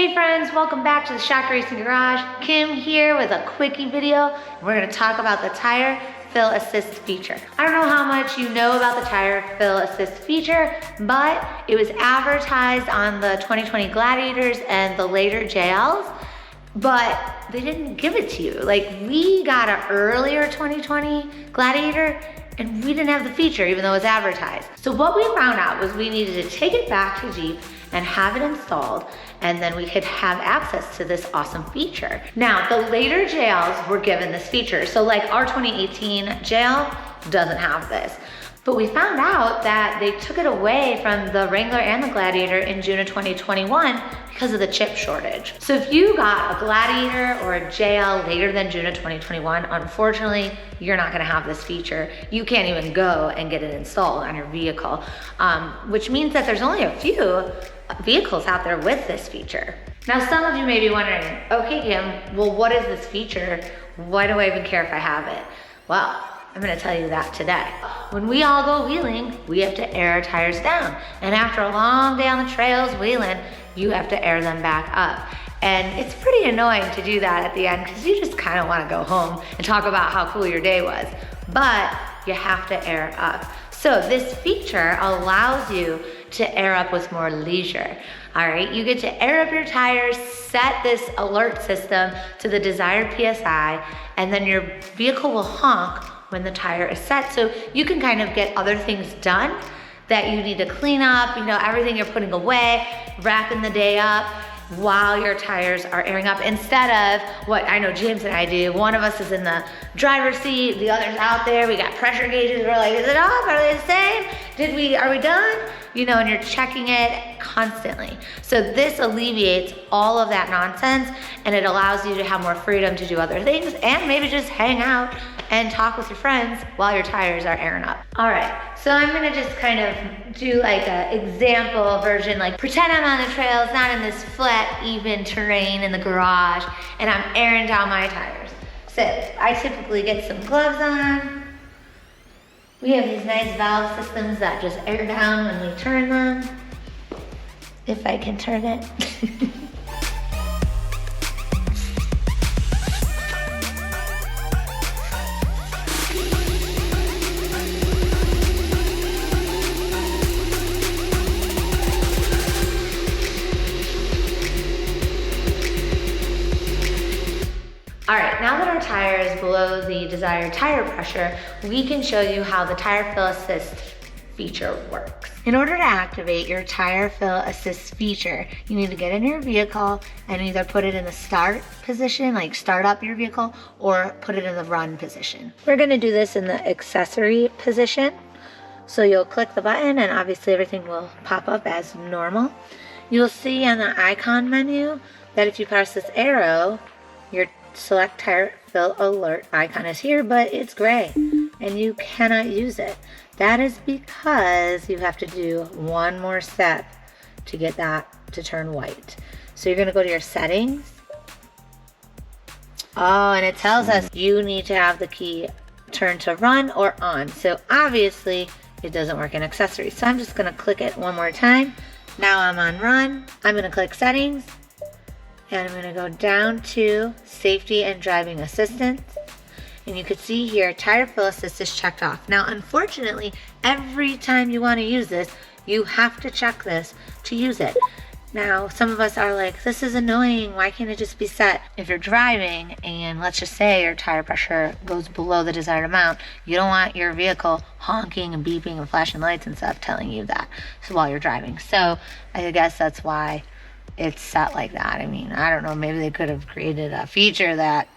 Hey friends, welcome back to the ShockerRacing Garage. Kim here with a quickie video. We're gonna talk about the tire fill assist feature. I don't know how much you know about the tire fill assist feature, but it was advertised on the 2020 Gladiators and the later JLs, but they didn't give it to you. Like, we got an earlier 2020 Gladiator and we didn't have the feature even though it was advertised. So what we found out was we needed to take it back to Jeep and have it installed, and then we could have access to this awesome feature. Now, the later JLs were given this feature. So like our 2018 JL doesn't have this. But we found out that they took it away from the Wrangler and the Gladiator in June of 2021 because of the chip shortage. So if you got a Gladiator or a JL later than June of 2021, unfortunately, you're not gonna have this feature. You can't even go and get it installed on your vehicle, which means that there's only a few vehicles out there with this feature. Now, some of you may be wondering, okay, Kim, well, what is this feature? Why do I even care if I have it? Well, I'm gonna tell you that today. When we all go wheeling, we have to air our tires down. And after a long day on the trails wheeling, you have to air them back up. And it's pretty annoying to do that at the end because you just kind of want to go home and talk about how cool your day was. But you have to air up. So this feature allows you to air up with more leisure. All right, you get to air up your tires, set this alert system to the desired PSI, and then your vehicle will honk when the tire is set. So you can kind of get other things done that you need to clean up, you know, everything you're putting away, wrapping the day up while your tires are airing up, instead of what I know James and I do. One of us is in the driver's seat, the other's out there, we got pressure gauges, we're like, is it off, are they the same? Are we done? You know, and you're checking it constantly. So this alleviates all of that nonsense, and it allows you to have more freedom to do other things and maybe just hang out and talk with your friends while your tires are airing up. All right, so I'm gonna just kind of do like an example version, like pretend I'm on the trails, not in this flat, even terrain in the garage, and I'm airing down my tires. So I typically get some gloves on. We have these nice valve systems that just air down when we turn them. If I can turn it. All right, now that our tire is below the desired tire pressure, we can show you how the tire fill assist feature works. In order to activate your tire fill assist feature, you need to get in your vehicle and either put it in the start position, like start up your vehicle, or put it in the run position. We're gonna do this in the accessory position. So you'll click the button and obviously everything will pop up as normal. You'll see on the icon menu that if you press this arrow, your select tire fill alert icon is here, but it's gray and you cannot use it. That is because you have to do one more step to get that to turn white. So you're gonna go to your settings. Oh, and it tells us you need to have the key turn to run or on. So obviously it doesn't work in accessories. So I'm just gonna click it one more time. Now I'm on run. I'm gonna click settings. And I'm gonna go down to safety and driving assistance. And you can see here, tire fill assist is checked off. Now, unfortunately, every time you wanna use this, you have to check this to use it. Now, some of us are like, this is annoying, why can't it just be set? If you're driving and let's just say your tire pressure goes below the desired amount, you don't want your vehicle honking and beeping and flashing lights and stuff telling you that while you're driving. So I guess that's why it's set like that. I mean, I don't know, maybe they could have created a feature that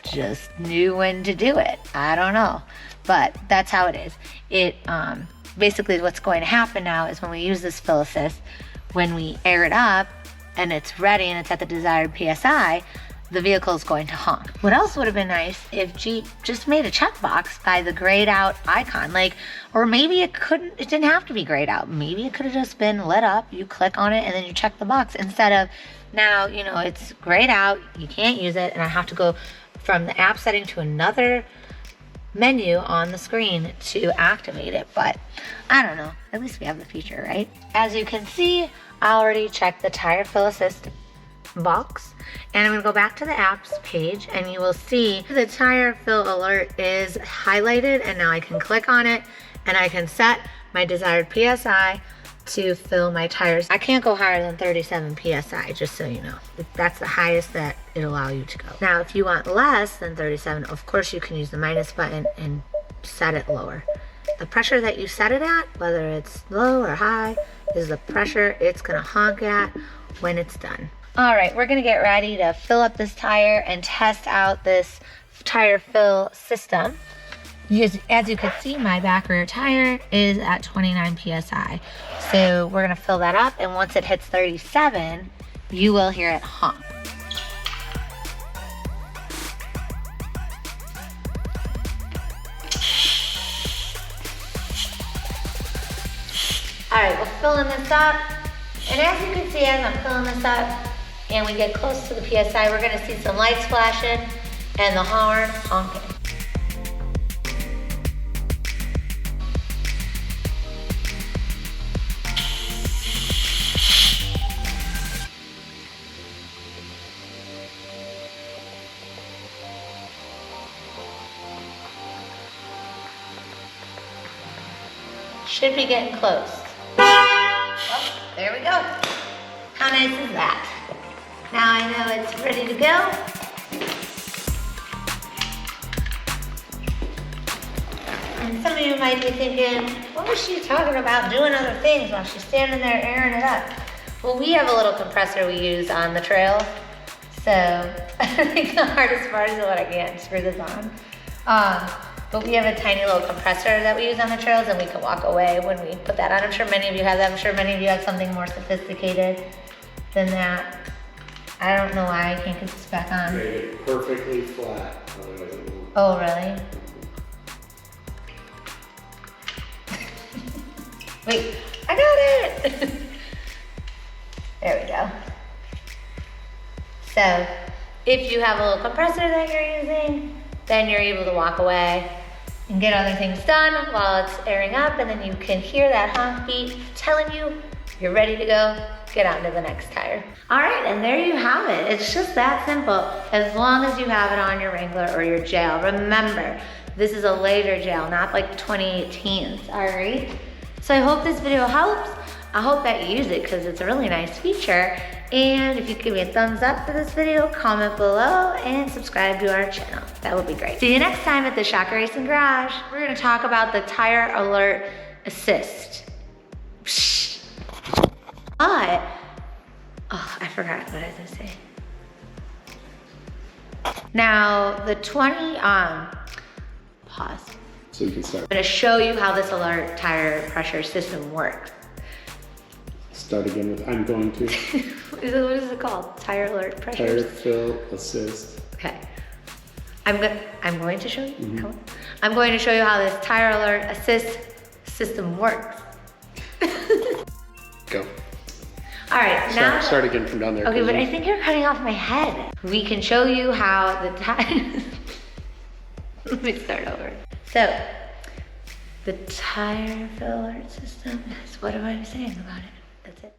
just knew when to do it. I don't know, but that's how it is. It basically what's going to happen now is when we use this fill assist, when we air it up and it's ready and it's at the desired PSI, the vehicle is going to honk. What else would have been nice if Jeep just made a checkbox by the grayed out icon, like, or maybe it didn't have to be grayed out. Maybe it could have just been lit up, you click on it and then you check the box, instead of now, you know, it's grayed out, you can't use it, and I have to go from the app setting to another menu on the screen to activate it. But I don't know, at least we have the feature, right? As you can see, I already checked the tire fill assist box, and I'm gonna go back to the apps page, and you will see the tire fill alert is highlighted, and now I can click on it and I can set my desired PSI to fill my tires. I can't go higher than 37 PSI, just so you know. That's the highest that it'll allow you to go. Now, if you want less than 37, of course you can use the minus button and set it lower. The pressure that you set it at, whether it's low or high, is the pressure it's gonna honk at when it's done. All right, we're gonna get ready to fill up this tire and test out this tire fill system. As you can see, my back rear tire is at 29 PSI. So we're gonna fill that up, and once it hits 37, you will hear it honk. All right, we're filling this up. And as you can see, as I'm filling this up and we get close to the PSI, we're gonna see some lights flashing and the horn honking. Should be getting close. Oh, there we go. How nice is that? Now I know it's ready to go. And some of you might be thinking, what was she talking about doing other things while she's standing there airing it up? Well, we have a little compressor we use on the trail. So I think the hardest part is what I can't screw this on. But we have a tiny little compressor that we use on the trails, and we can walk away when we put that on. I'm sure many of you have that. I'm sure many of you have something more sophisticated than that. I don't know why I can't get this back on. Made it perfectly flat. Otherwise it won't. Oh, really? Wait, I got it! There we go. So, if you have a little compressor that you're using, then you're able to walk away and get other things done while it's airing up, and then you can hear that honk beat telling you you're ready to go, get on to the next tire. All right, and there you have it. It's just that simple, as long as you have it on your Wrangler or your jail. Remember, this is a later jail, not like 2018's, all right? So I hope this video helps. I hope that you use it because it's a really nice feature. And if you could give me a thumbs up for this video, comment below, and subscribe to our channel. That would be great. See you next time at the ShockerRacing Garage. We're gonna talk about the Tire Alert Assist. Psh. But, oh, I forgot what I was gonna say. Now, the 20, pause. So you can start. I'm gonna show you how this alert tire pressure system works. Start again with I'm going to. What is it called? Tire alert pressure? Tire fill assist. Okay. I'm going to show you. I'm going to show you how this tire alert assist system works. Go. All right, now. Start again from down there. Okay, but I think you're cutting off my head. We can show you how the tire. Let me start over. So, the tire fill alert system is, what am I saying about it? That's it.